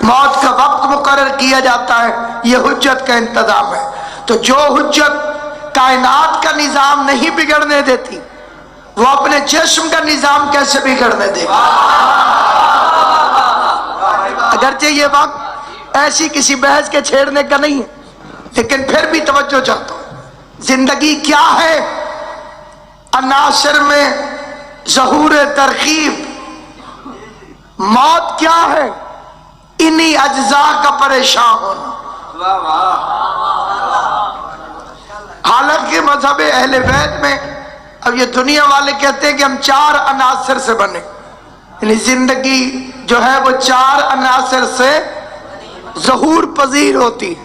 موت کا وقت مقرر کیا جاتا ہے، یہ حجت کا انتظام ہے۔ تو جو حجت کائنات کا نظام نہیں بگڑنے دیتی، وہ اپنے جسم کا نظام کیسے بگڑنے دے گی؟ اگرچہ یہ وقت ایسی کسی بحث کے چھیڑنے کا نہیں ہے، لیکن پھر بھی توجہ چاہتا ہوں۔ زندگی کیا ہے؟ عناصر میں ظہور ترکیب۔ موت کیا ہے؟ انہی اجزاء کا پریشان ہونا۔ حالانکہ مذہب اہل بیت میں، اب یہ دنیا والے کہتے ہیں کہ ہم 4 عناصر سے بنے، یعنی زندگی جو ہے وہ 4 عناصر سے ظہور پذیر ہوتی ہے۔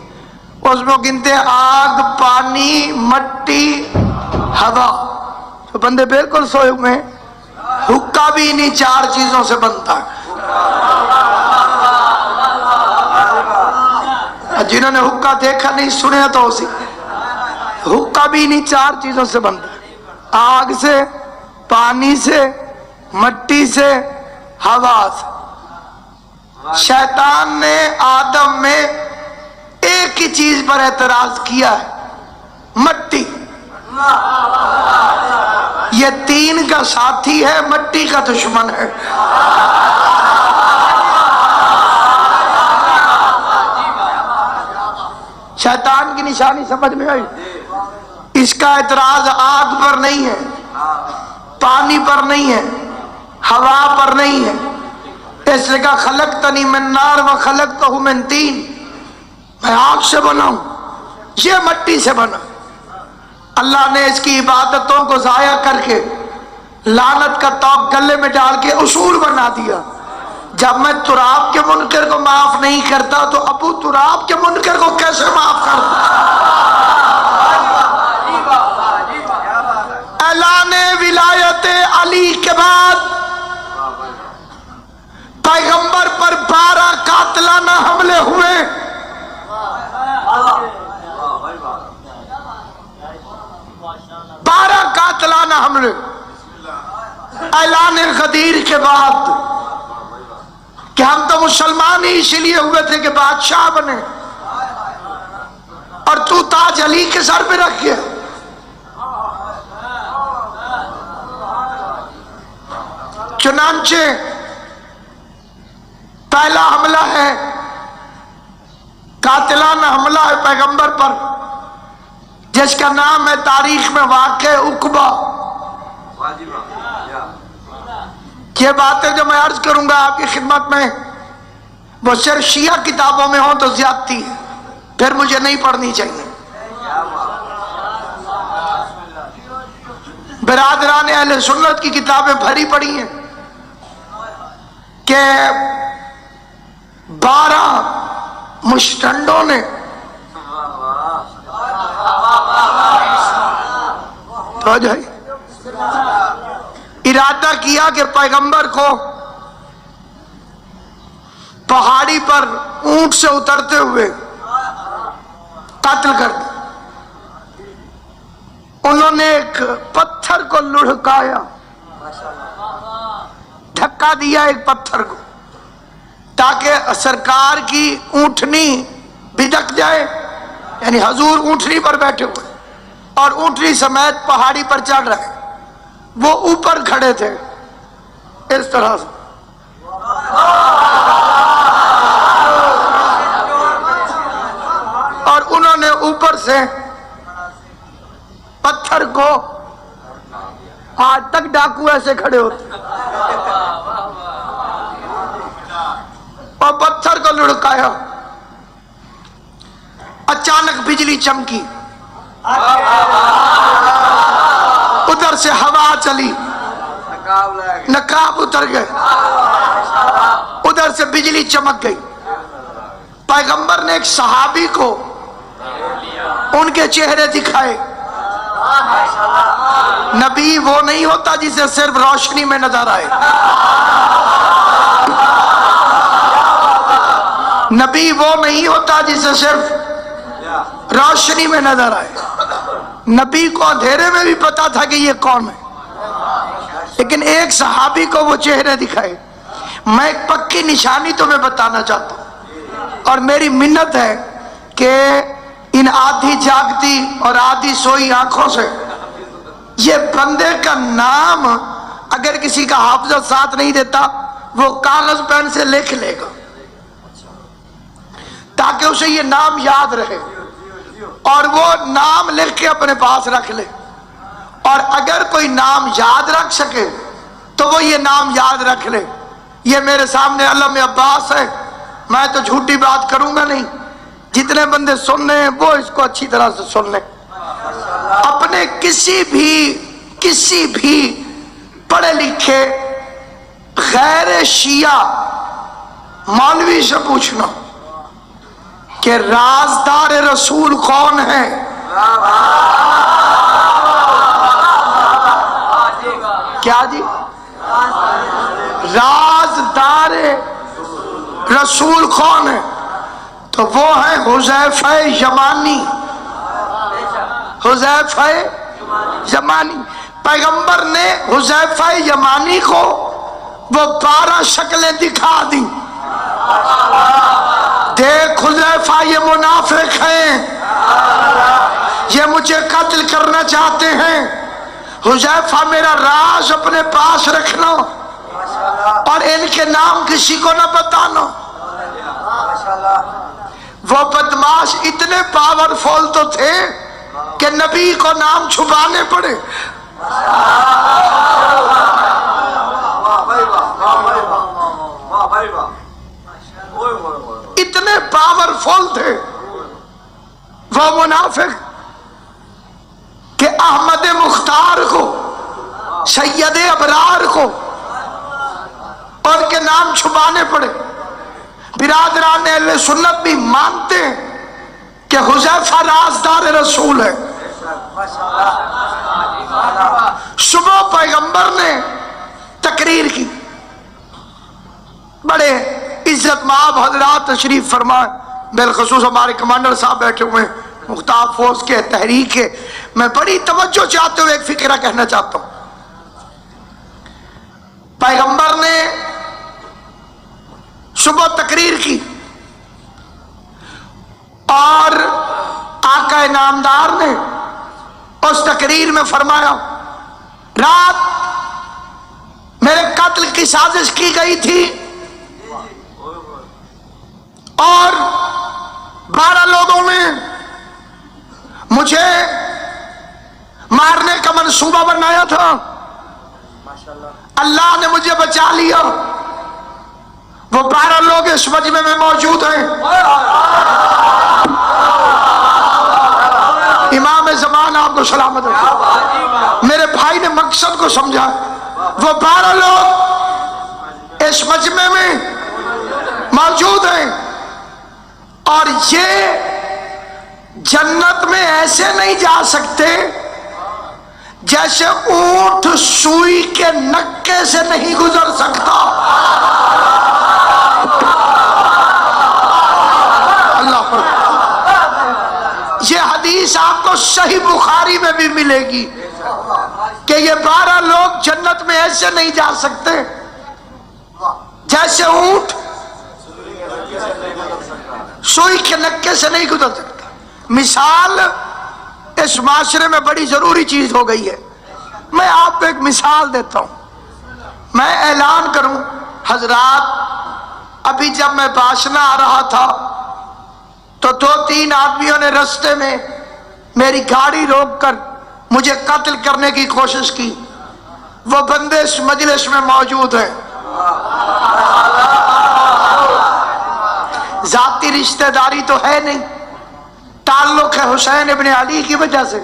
اس میں گنتے ہیں آگ، پانی، مٹی، ہوا۔ تو بندے بالکل سوئے ہوئے ہیں۔ حقہ بھی انہی 4 چیزوں سے بنتا ہے۔ جنہوں نے حقہ دیکھا نہیں سنیا تو اسی، حقہ بھی انہی 4 چیزوں سے بنتا ہے، آگ سے، پانی سے، مٹی سے، ہوا سے۔ شیطان نے آدم میں ایک ہی چیز پر اعتراض کیا ہے، مٹی۔ یہ 3 کا ساتھی ہے، مٹی کا دشمن ہے۔ شیطان کی نشانی سمجھ میں آئی؟ اس کا اعتراض آگ پر نہیں ہے، پانی پر نہیں ہے، ہوا پر نہیں ہے۔ اس نے کہا خلقتنی من نار و خلقتہ من طین، میں آگ سے بنا ہوں، یہ مٹی سے بنا۔ اللہ نے اس کی عبادتوں کو ضائع کر کے لعنت کا توق گلے میں ڈال کے اصول بنا دیا۔ جب میں تراب کے منکر کو معاف نہیں کرتا تو ابو تراب کے منکر کو کیسے معاف کرتا؟ اعلان ولایت علی کے بعد پیغمبر پر 12 قاتلانہ حملے ہوئے۔ 12 قاتلانہ حملے اعلان غدیر کے بعد، کہ ہم تو مسلمان ہی اسی لیے ہوئے تھے کہ بادشاہ بنے، اور تو تاج علی کے سر پہ رکھ گیا۔ چنانچہ پہلا حملہ ہے، قاتلانہ حملہ ہے پیغمبر پر، جس کا نام ہے تاریخ میں واقع عقبہ۔ یہ باتیں جو میں عرض کروں گا آپ کی خدمت میں، وہ صرف شیعہ کتابوں میں ہوں تو زیادتی ہے، پھر مجھے نہیں پڑھنی چاہیے۔ برادران اہل سنت کی کتابیں بھری پڑی ہیں کہ 12 مشتنڈوں نے ارادہ کیا کہ پیغمبر کو پہاڑی پر اونٹ سے اترتے ہوئے قتل کر دیا۔ انہوں نے ایک پتھر کو لڑھکایا، دھکا دیا ایک پتھر کو، تاکہ سرکار کی اونٹنی بھدک جائے، یعنی حضور اونٹنی پر بیٹھے ہوئے اور اونٹنی سمیت پہاڑی پر چڑھ رہے، وہ اوپر کھڑے تھے اس طرح سے۔ اور انہوں نے اوپر سے پتھر کو، آج تک ڈاکو ایسے کھڑے ہوتے، اور پتھر کو لڑکایا۔ اچانک بجلی چمکی، ادھر سے ہوا چلی، نقاب اتر گئے، ادھر سے بجلی چمک گئی۔ پیغمبر نے ایک صحابی کو ان کے چہرے دکھائے۔ نبی وہ نہیں ہوتا جسے صرف روشنی میں نظر آئے، نبی وہ نہیں ہوتا جسے صرف روشنی میں نظر آئے۔ نبی کو اندھیرے میں بھی پتا تھا کہ یہ کون ہے، لیکن ایک صحابی کو وہ چہرے دکھائے۔ میں ایک پکی نشانی تمہیں بتانا چاہتا ہوں، اور میری منت ہے کہ ان آدھی جاگتی اور آدھی سوئی آنکھوں سے یہ بندے کا نام اگر کسی کا حافظہ ساتھ نہیں دیتا وہ کاغذ پین سے لکھ لے گا تاکہ اسے یہ نام یاد رہے، اور وہ نام لکھ کے اپنے پاس رکھ لے، اور اگر کوئی نام یاد رکھ سکے تو وہ یہ نام یاد رکھ لے۔ یہ میرے سامنے علم عباس ہے، میں تو جھوٹی بات کروں گا نہیں، جتنے بندے سننے ہیں وہ اس کو اچھی طرح سے سن لیں۔ اپنے کسی بھی پڑھے لکھے غیر شیعہ مولوی سے پوچھنا کہ رازدار رسول کون ہے، کیا جی؟ رازدار رسول کون ہے؟ تو وہ ہے حذیفہ یمانی۔ حذیفہ یمانی، پیغمبر نے حذیفہ یمانی کو وہ 12 شکلیں دکھا دی، دیکھ حذیفہ یہ منافق ہیں، یہ مجھے قتل کرنا چاہتے ہیں، حذیفہ میرا راز اپنے پاس رکھنا اور ان کے نام کسی کو نہ بتانا۔ وہ بدماش اتنے پاورفل تو تھے کہ نبی کو نام چھپانے پڑے۔ اتنے پاورفل تھے وہ منافق کہ احمد مختار کو، سید ابرار کو ان کے نام چھپانے پڑے۔ برادران اہل سنت بھی مانتے ہیں کہ حذیفہ رازدار رسول ہے۔ صبح پیغمبر نے تقریر کی، بڑے عزت مآب حضرات تشریف فرمائے، بالخصوص ہمارے کمانڈر صاحب بیٹھے ہوئے ہیں مختار فوج کے، تحریک کے، میں بڑی توجہ چاہتے ہوئے ایک فکرہ کہنا چاہتا ہوں۔ پیغمبر نے صبح تقریر کی اور آقا نامدار نے اس تقریر میں فرمایا رات میرے قتل کی سازش کی گئی تھی اور 12 لوگوں نے مجھے مارنے کا منصوبہ بنایا تھا، اللہ نے مجھے بچا لیا۔ وہ 12 لوگ اس مجمع میں موجود ہیں، امام زمان آپ کو سلامت رکھے۔ میرے بھائی نے مقصد کو سمجھا، وہ 12 لوگ اس مجمع میں موجود ہیں اور یہ جنت میں ایسے نہیں جا سکتے جیسے اونٹ سوئی کے نکے سے نہیں گزر سکتا۔ اللہ پر یہ حدیث آپ کو صحیح بخاری میں بھی ملے گی کہ یہ 12 لوگ جنت میں ایسے نہیں جا سکتے جیسے اونٹ سوئی کے نکے سے نہیں گزر سکتا۔ مثال اس معاشرے میں بڑی ضروری چیز ہو گئی ہے۔ میں آپ کو ایک مثال دیتا ہوں، میں اعلان کروں حضرات، ابھی جب میں باشنا آ رہا تھا تو 2-3 آدمیوں نے رستے میں میری گاڑی روک کر مجھے قتل کرنے کی کوشش کی۔ وہ بندے اس مجلس میں موجود ہیں، ذاتی رشتہ داری تو ہے نہیں، تعلق ہے حسین ابن علی کی وجہ سے،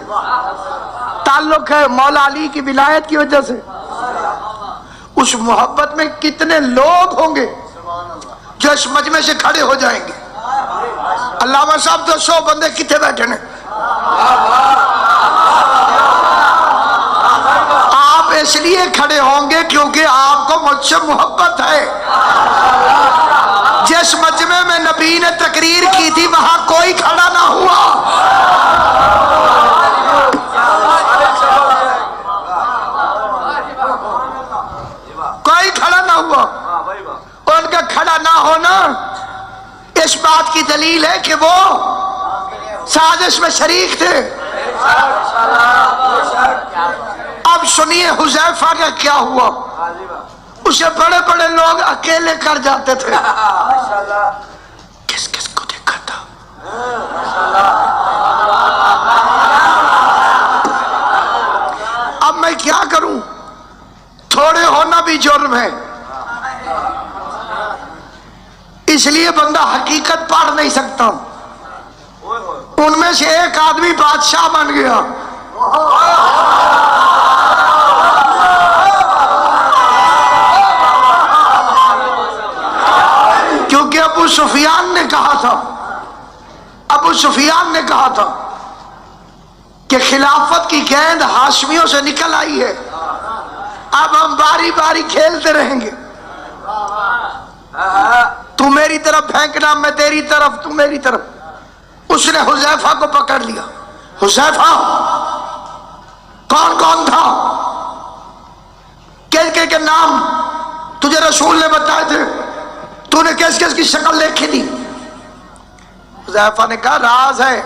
تعلق ہے مولا علی کی ولایت کی وجہ سے۔ اس محبت میں کتنے لوگ ہوں گے جو اس مجمع سے کھڑے ہو جائیں گے۔ علامہ صاحب 200 بندے کتنے بیٹھے ہیں؟ آپ اس لیے کھڑے ہوں گے کیونکہ آپ کو مجھ سے محبت ہے۔ جس مجمع میں نبی نے تقریر کی تھی وہاں کوئی کھڑا نہ ہوا، کوئی کھڑا نہ ہوا۔ ان کا کھڑا نہ ہونا اس بات کی دلیل ہے کہ وہ سازش میں شریک تھے۔ اب سنیے حذیفہ کا کیا ہوا۔ اسے بڑے بڑے لوگ اکیلے کر جاتے تھے، کس کس کو دیکھا تھا؟ اب میں کیا کروں؟ تھوڑے ہونا بھی جرم ہے، اس لیے بندہ حقیقت پڑھ نہیں سکتا۔ ان میں سے ایک آدمی بادشاہ بن گیا، کیونکہ ابو سفیان نے کہا تھا کہ خلافت کی گیند ہاشمیوں سے نکل آئی ہے، اب ہم باری باری کھیلتے رہیں گے، تو میری طرف پھینکنا، میں تیری طرف، تو میری طرف۔ اس نے حذیفہ کو پکڑ لیا۔ حذیفہ کون کون تھا؟ کے نام تجھے رسول نے بتائے تھے، تو نے کس کس کی شکل دیکھی تھی؟ حذیفہ نے کہا راز ہے،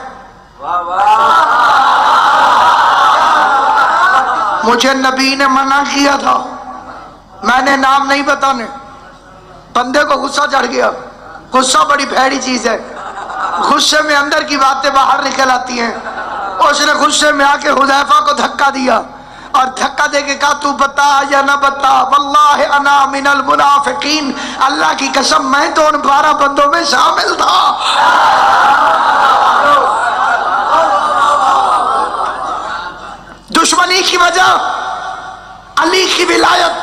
مجھے نبی نے منع کیا تھا، میں نے نام نہیں بتانے۔ بندے کو غصہ چڑھ گیا، غصہ بڑی بھیڑی چیز ہے، غصے میں اندر کی باتیں باہر نکل آتی ہیں۔ اس نے غصے میں آ کے حذیفہ کو دھکا دیا، اور دھکا دے کے کہا تو بتا یا نہ بتا، واللہ انا من المنافقین، اللہ کی قسم میں تو ان 12 بندوں میں شامل تھا۔ دشمنی کی وجہ علی کی ولایت،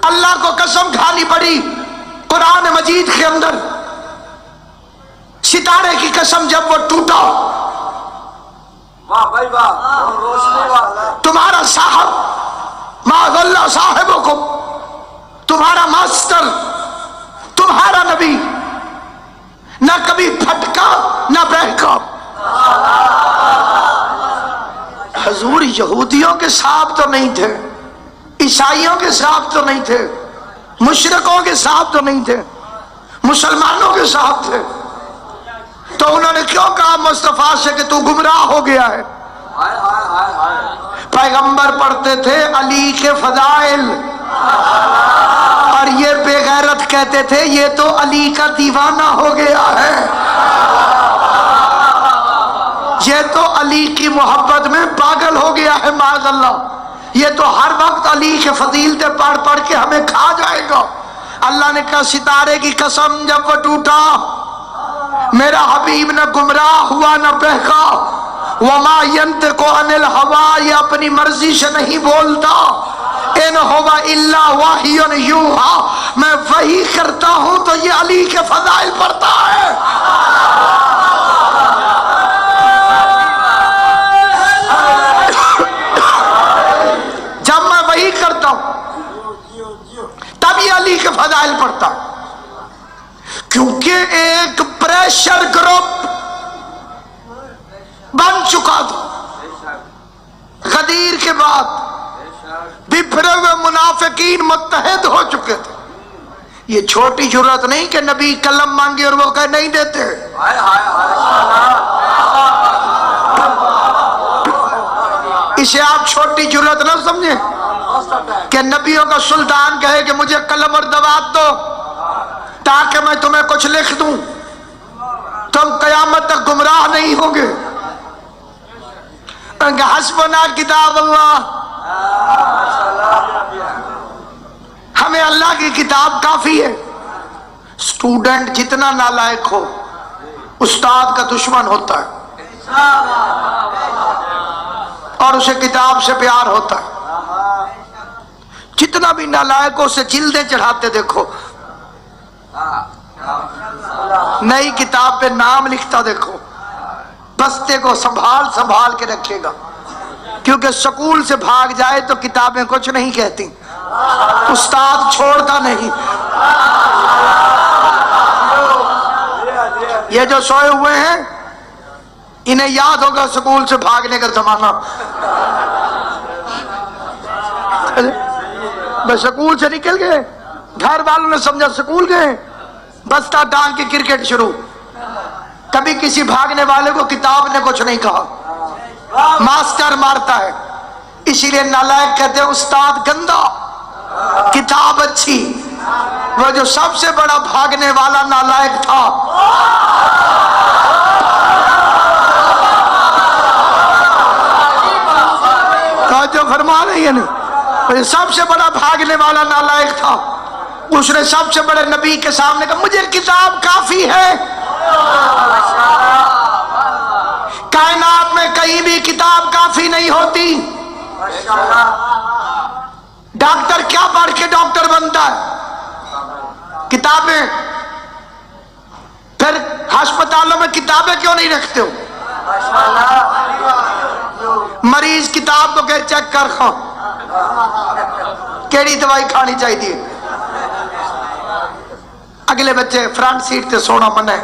اللہ کو قسم کھانی پڑی قرآن مجید کے اندر، ستارے کی قسم جب وہ ٹوٹا، تمہارا صاحب ما ضل صاحبکم، تمہارا ماسٹر، تمہارا نبی نہ کبھی پھٹکا نہ بہکا۔ حضور یہودیوں کے ساتھ تو نہیں تھے، عیسائیوں کے ساتھ تو نہیں تھے، مشرکوں کے ساتھ تو نہیں تھے، مسلمانوں کے ساتھ تھے، تو انہوں نے کیوں کہا مصطفیٰ سے کہ تو گمراہ ہو گیا ہے؟ پیغمبر پڑھتے تھے علی کے فضائل، اور یہ بے غیرت کہتے تھے یہ تو علی کا دیوانہ ہو گیا ہے، یہ تو علی کی محبت میں پاگل ہو گیا ہے، معاذ اللہ، یہ تو ہر وقت علی کے فضیلتیں پڑھ پڑھ کے ہمیں کھا جائے گا۔ اللہ نے کہا ستارے کی قسم جب وہ ٹوٹا، میرا حبیب نہ گمراہ ہوا نہ بہکا، وما ينطق عن الهوى، یہ اپنی مرضی سے نہیں بولتا، ان هو الا وحی یوحی، میں وحی کرتا ہوں تو یہ علی کے فضائل پڑھتا ہے۔ جب میں وحی کرتا ہوں تب یہ علی کے فضائل پڑھتا ہوں، کیونکہ ایک پریشر گروپ بن چکا تھا، غدیر کے بعد بپھرے ہوئے منافقین متحد ہو چکے تھے۔ یہ چھوٹی جرات نہیں کہ نبی قلم مانگے اور وہ کہے نہیں دیتے، اسے آپ چھوٹی جرات نہ سمجھیں کہ نبیوں کا سلطان کہے کہ مجھے قلم اور دوات دو تاکہ میں تمہیں کچھ لکھ دوں، تم قیامت تک گمراہ نہیں ہوں گے۔ حسبنا کتاب اللہ، ہمیں اللہ کی کتاب کافی ہے۔ اسٹوڈنٹ جتنا نالائق ہو استاد کا دشمن ہوتا ہے، اور اسے کتاب سے پیار ہوتا ہے۔ جتنا بھی نالائق ہو اسے جلدیں چڑھاتے دیکھو، نئی کتاب پہ نام لکھتا دیکھو، بستے کو سنبھال سنبھال کے رکھے گا، کیونکہ سکول سے بھاگ جائے تو کتابیں کچھ نہیں کہتی، استاد چھوڑتا نہیں۔ یہ جو سوئے ہوئے ہیں انہیں یاد ہوگا سکول سے بھاگنے کا زمانہ، بس سکول سے نکل گئے گھر والوں نے سمجھا سکول گئے، بستہ ٹانگ کے کرکٹ شروع. کبھی کسی بھاگنے والے کو کتاب نے کچھ نہیں کہا، ماسٹر مارتا ہے. اسی لیے نالائق کہتے ہیں استاد گندا، کتاب اچھی. وہ جو سب سے بڑا بھاگنے والا نالائق تھا، جو فرما رہی ہے نہیں، سب سے بڑا بھاگنے والا نالائق تھا. اس نے سب سے بڑے نبی کے سامنے کہا مجھے کتاب کافی ہے. کائنات میں کہیں بھی کتاب کافی نہیں ہوتی. ڈاکٹر کیا پڑھ کے ڈاکٹر بنتا ہے؟ کتابیں. پھر ہسپتالوں میں کتابیں کیوں نہیں رکھتے ہو؟ مریض کتاب کو کہ چیک کر خواہ کیڑی دوائی کھانی چاہیے. اگلے بچے فرنٹ سیٹ تے سونا منع ہے.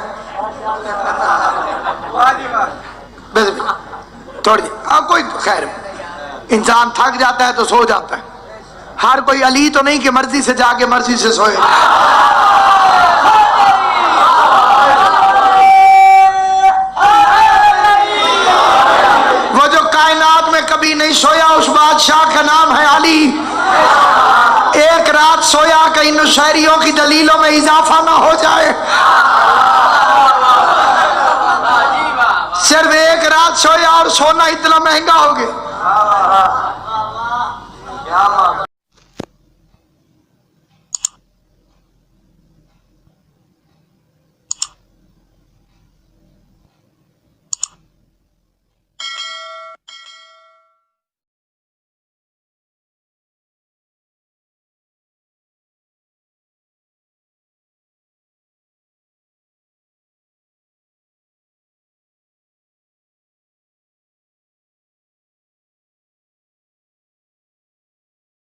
تھوڑی کوئی خیر، انسان تھک جاتا ہے تو سو جاتا ہے. ہر کوئی علی تو نہیں کہ مرضی سے جا کے مرضی سے سوئے. وہ جو کائنات میں کبھی نہیں سویا اس بادشاہ کا نام ہے علی. ایک رات سویا کہ ان شہریوں کی دلیلوں میں اضافہ نہ ہو جائے. صرف ایک رات سویا اور سونا اتنا مہنگا ہو گیا.